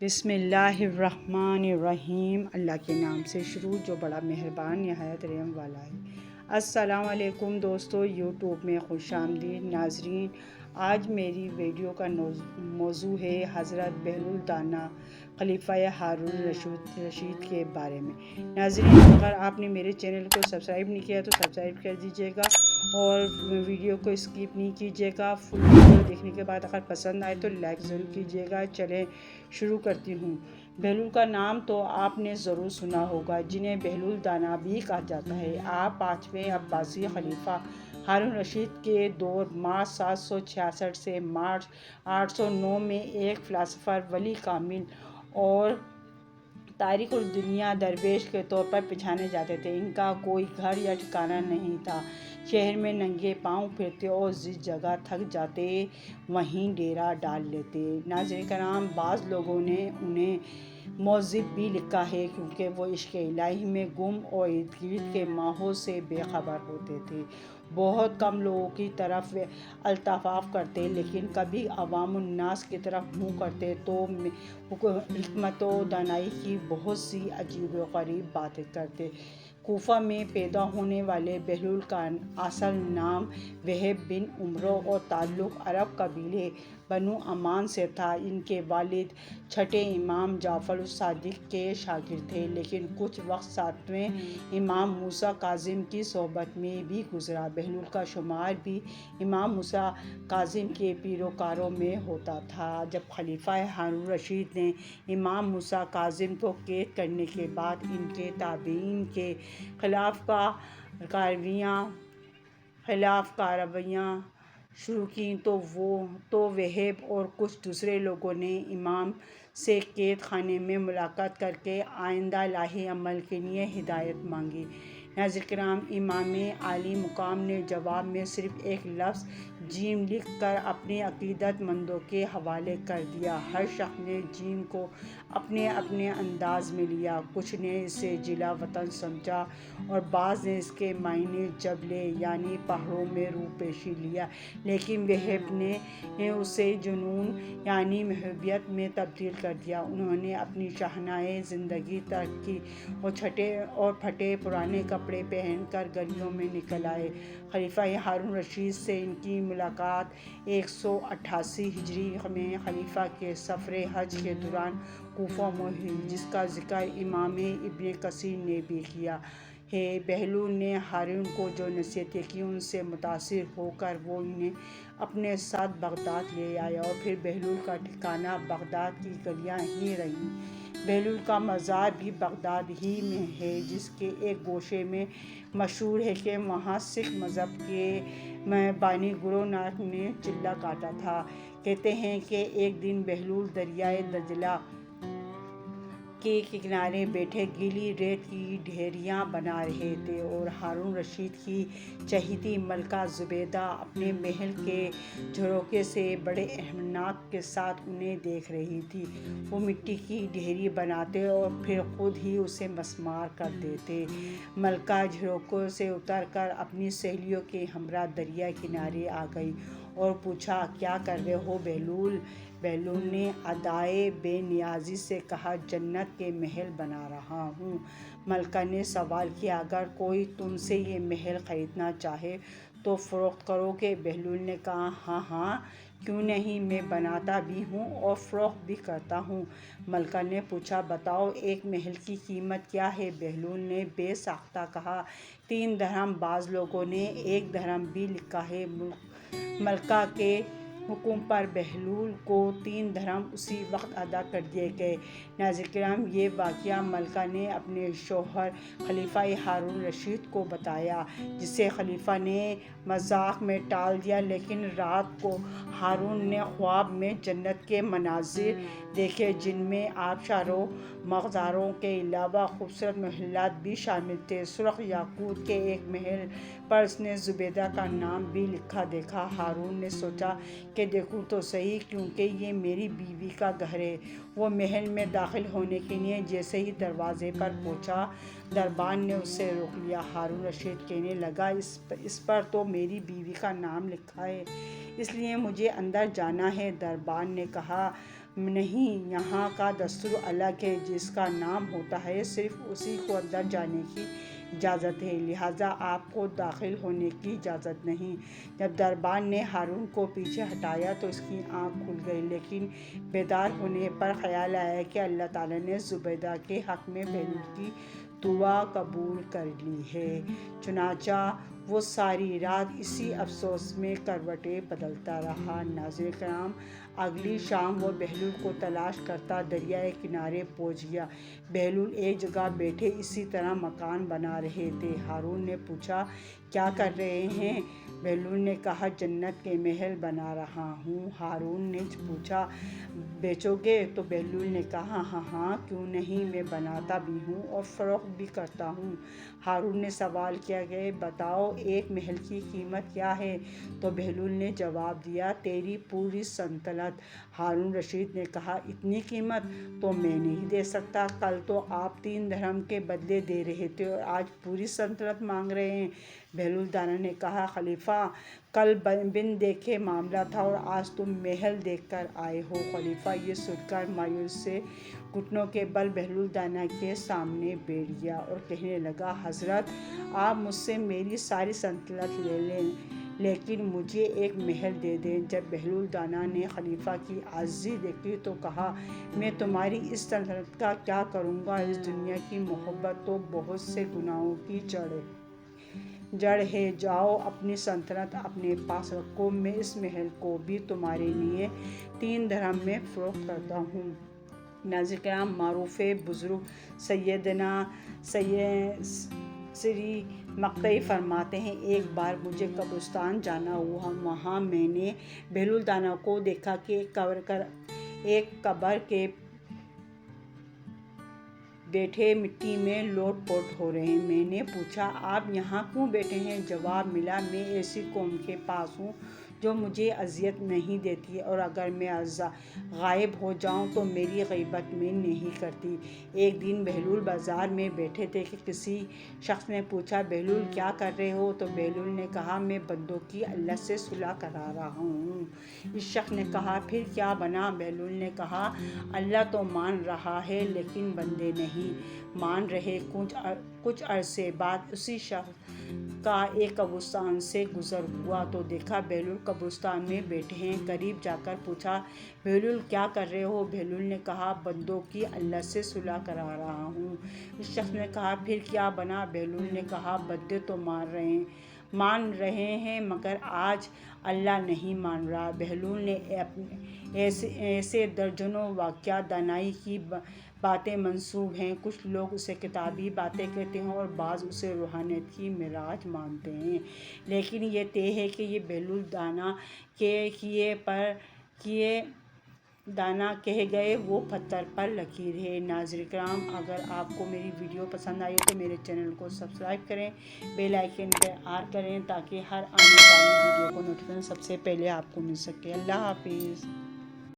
بسم اللہ الرحمن الرحیم۔ اللہ کے نام سے شروع جو بڑا مہربان نہایت رحم والا ہے۔ السلام علیکم دوستو، یوٹیوب میں خوش آمدید ناظرین۔ آج میری ویڈیو کا موضوع ہے حضرت بہلول دانا خلیفہ ہارون رشید کے بارے میں۔ ناظرین، اگر آپ نے میرے چینل کو سبسکرائب نہیں کیا تو سبسکرائب کر دیجیے گا اور ویڈیو کو اسکپ نہیں کیجیے گا۔ فل ویڈیو دیکھنے کے بعد اگر پسند آئے تو لائک ضرور کیجیے گا۔ چلیں شروع کرتی ہوں۔ بہلول کا نام تو آپ نے ضرور سنا ہوگا، جنہیں بہلول دانا بھی کہا جاتا ہے۔ آپ 5ویں عباسی خلیفہ ہارون رشید کے دور مارچ 766 سے مارچ 809 میں ایک فلاسفر، ولی کامل اور تاریخ الدنیا درویش کے طور پر پہچانے جاتے تھے۔ ان کا کوئی گھر یا ٹھکانہ نہیں تھا، شہر میں ننگے پاؤں پھرتے اور جس جگہ تھک جاتے وہیں ڈیرا ڈال لیتے۔ ناظرین کرام، بعض لوگوں نے انہیں موذب بھی لکھا ہے کیونکہ وہ عشق الہی میں گم اور ارد گرد کے ماحول سے بے خبر ہوتے تھے۔ بہت کم لوگوں کی طرف التفاف کرتے، لیکن کبھی عوام الناس کی طرف منہ کرتے تو حکمت و دانائی کی بہت سی عجیب و غریب باتیں کرتے۔ کوفہ میں پیدا ہونے والے بہلول کا اصل نام وہب بن عمرو اور تعلق عرب قبیلے بنو عمان سے تھا۔ ان کے والد چھٹے امام جعفر الصادق کے شاگرد تھے، لیکن کچھ وقت 7ویں امام موسیٰ کاظم کی صحبت میں بھی گزرا۔ بہلول کا شمار بھی امام موسیٰ کاظم کے پیروکاروں میں ہوتا تھا۔ جب خلیفہ ہارون رشید نے امام موسیٰ کاظم کو قید کرنے کے بعد ان کے تابعین کے خلاف کارروائیاں شروع کیں تو وہب اور کچھ دوسرے لوگوں نے امام سے قید خانے میں ملاقات کرکے آئندہ الہی عمل کے لیے ہدایت مانگی۔ ناظرین کرام، امام عالی مقام نے جواب میں صرف ایک لفظ جیم لکھ کر اپنے عقیدت مندوں کے حوالے کر دیا۔ ہر شخص نے جیم کو اپنے اپنے انداز میں لیا۔ کچھ نے اسے جلا وطن سمجھا اور بعض نے اس کے معنی جبلے یعنی پہاڑوں میں روپیشی لیا، لیکن وہب نے اسے جنون یعنی محبوبیت میں تبدیل کر دیا۔ انہوں نے اپنی شاہانہ زندگی ترک کی اور پھٹے پرانے کپڑے پہن کر گلیوں میں نکل آئے۔ خلیفہ ہارون رشید سے ان کی ملاقات 188 ہجری میں خلیفہ کے سفر حج کے دوران کوفہ میں ہوئی، جس کا ذکر امام ابن کثیر نے بھی کیا ہے۔ بہلول نے ہارون کو جو نصیحتیں کی، ان سے متاثر ہو کر وہ انہیں اپنے ساتھ بغداد لے آیا اور پھر بہلول کا ٹھکانہ بغداد کی گلیاں ہی رہیں۔ بہلول کا مزار بھی بغداد ہی میں ہے، جس کے ایک گوشے میں مشہور ہے کہ وہاں سکھ مذہب کے بانی گرو نانک نے چلہ کاٹا تھا۔ کہتے ہیں کہ ایک دن بہلول دریائے دجلہ کے کنارے بیٹھے گیلی ریت کی ڈھیریاں بنا رہے تھے اور ہارون رشید کی چہیتی ملکہ زبیدہ اپنے محل کے جھروکے سے بڑے اطمینان کے ساتھ انہیں دیکھ رہی تھی۔ وہ مٹی کی ڈھیری بناتے اور پھر خود ہی اسے مسمار کر دیتے۔ ملکہ جھروکے سے اتر کر اپنی سہیلیوں کے ہمراہ دریا کنارے آ گئی اور پوچھا، کیا کر رہے ہو بہلول؟ بہلول نے ادائے بے نیازی سے کہا، جنت کے محل بنا رہا ہوں۔ ملکہ نے سوال کیا، اگر کوئی تم سے یہ محل خریدنا چاہے تو فروخت کرو گے؟ بہلول نے کہا، ہاں ہاں، کیوں نہیں، میں بناتا بھی ہوں اور فروخت بھی کرتا ہوں۔ ملکہ نے پوچھا، بتاؤ ایک محل کی قیمت کیا ہے؟ بہلول نے بے ساختہ کہا، 3 درہم۔ بعض لوگوں نے 1 درہم بھی لکھا ہے۔ ملکہ کے حکم پر بہلول کو 3 درہم اسی وقت ادا کر دیے گئے۔ ناظرین کرام، یہ واقعہ ملکہ نے اپنے شوہر خلیفہ ہارون رشید کو بتایا، جسے خلیفہ نے مذاق میں ٹال دیا، لیکن رات کو ہارون نے خواب میں جنت کے مناظر دیکھے، جن میں آبشاروں مغاروں کے علاوہ خوبصورت محلات بھی شامل تھے۔ سرخ یاقوت کے ایک محل پر اس نے زبیدہ کا نام بھی لکھا دیکھا۔ ہارون نے سوچا کہ دیکھوں تو صحیح، کیونکہ یہ میری بیوی کا گھر ہے۔ وہ محل میں داخل ہونے کے لیے جیسے ہی دروازے پر پہنچا، دربان نے اسے روک لیا۔ ہارون رشید کہنے لگا، اس پر تو میری بیوی کا نام لکھا ہے، اس لیے مجھے اندر جانا ہے۔ دربان نے کہا، نہیں، یہاں کا دستور الگ ہے، جس کا نام ہوتا ہے صرف اسی کو اندر جانے کی اجازت ہے، لہٰذا آپ کو داخل ہونے کی اجازت نہیں۔ جب دربان نے ہارون کو پیچھے ہٹایا تو اس کی آنکھ کھل گئی، لیکن بیدار ہونے پر خیال آیا کہ اللہ تعالیٰ نے زبیدہ کے حق میں بہلول کی دعا قبول کر لی ہے۔ چنانچہ وہ ساری رات اسی افسوس میں کروٹیں بدلتا رہا۔ ناظرین کرام، اگلی شام وہ بہلول کو تلاش کرتا دریائے کنارے پہنچ گیا۔ بہلول ایک جگہ بیٹھے اسی طرح مکان بنا رہے تھے۔ ہارون نے پوچھا، کیا کر رہے ہیں؟ بہلول نے کہا، جنت کے محل بنا رہا ہوں۔ ہارون نے پوچھا، بیچو گے؟ تو بہلول نے کہا، ہاں کیوں نہیں، میں بناتا بھی ہوں اور فروخت بھی کرتا ہوں۔ ہارون نے سوال کیا کہ بتاؤ ایک محل کی قیمت کیا ہے؟ تو بہلول نے جواب دیا، تیری پوری سلطنت۔ ہارون رشید نے کہا، اتنی قیمت تو میں نہیں دے سکتا، کل تو آپ 3 درہم کے بدلے دے رہے تھے اور آج پوری سلطنت مانگ رہے ہیں۔ بہلول دانا نے کہا، خلیفہ، کل بن دیکھے معاملہ تھا اور آج تم محل دیکھ کر آئے ہو۔ خلیفہ یہ سن کر مایوس سے گھٹنوں کے بل بہلول دانا کے سامنے بیٹھ گیا اور کہنے لگا، حضرت، آپ مجھ سے میری ساری سلطنت لے لیں لیکن مجھے ایک محل دے دیں۔ جب بہلول دانا نے خلیفہ کی عاجزی دیکھی تو کہا، میں تمہاری اس سلطنت کا کیا کروں گا؟ اس دنیا کی محبت تو بہت سے گناہوں کی جڑ ہے، جاؤ اپنی سلطنت اپنے پاس رکھو، میں اس محل کو بھی تمہارے لیے 3 درہم میں فروخت کرتا ہوں۔ ناظرین کرام، معروف بزرگ سیدنا سری مقطعی فرماتے ہیں، ایک بار مجھے قبرستان جانا ہوا، وہاں میں نے بہلول دانا کو دیکھا کہ ایک قبر کے بیٹھے مٹی میں لوٹ پوٹ ہو رہے ہیں۔ میں نے پوچھا، آپ یہاں کیوں بیٹھے ہیں؟ جواب ملا، میں ایسی قوم کے پاس ہوں جو مجھے اذیت نہیں دیتی اور اگر میں غائب ہو جاؤں تو میری غیبت میں نہیں کرتی۔ ایک دن بہلول بازار میں بیٹھے تھے کہ کسی شخص نے پوچھا، بہلول کیا کر رہے ہو؟ تو بہلول نے کہا، میں بندوں کی اللہ سے صلح کرا رہا ہوں۔ اس شخص نے کہا، پھر کیا بنا؟ بہلول نے کہا، اللہ تو مان رہا ہے لیکن بندے نہیں مان رہے۔ کچھ عرصے بعد اسی شخص کا ایک قبرستان سے گزر ہوا تو دیکھا بہلول قبرستان میں بیٹھے ہیں۔ قریب جا کر پوچھا، بہلول کیا کر رہے ہو؟ بہلول نے کہا، بندوں کی اللہ سے صلح کرا رہا ہوں۔ اس شخص نے کہا، پھر کیا بنا؟ بہلول نے کہا، بندے تو مان رہے ہیں مگر آج اللہ نہیں مان رہا۔ بہلول نے ایسے درجنوں واقعات، دانائی کی باتیں منسوب ہیں، کچھ لوگ اسے کتابی باتیں کہتے ہیں اور بعض اسے روحانیت کی معراج مانتے ہیں، لیکن یہ طے ہے کہ یہ بہلول دانا کے کہے گئے وہ پتھر پر لکیر ہے۔ ناظرین کرام، اگر آپ کو میری ویڈیو پسند آئی تو میرے چینل کو سبسکرائب کریں، بیل آئیکن پر آل کریں تاکہ ہر آنے والی ویڈیو کو نوٹیفیکیشن سب سے پہلے آپ کو مل سکے۔ اللہ حافظ۔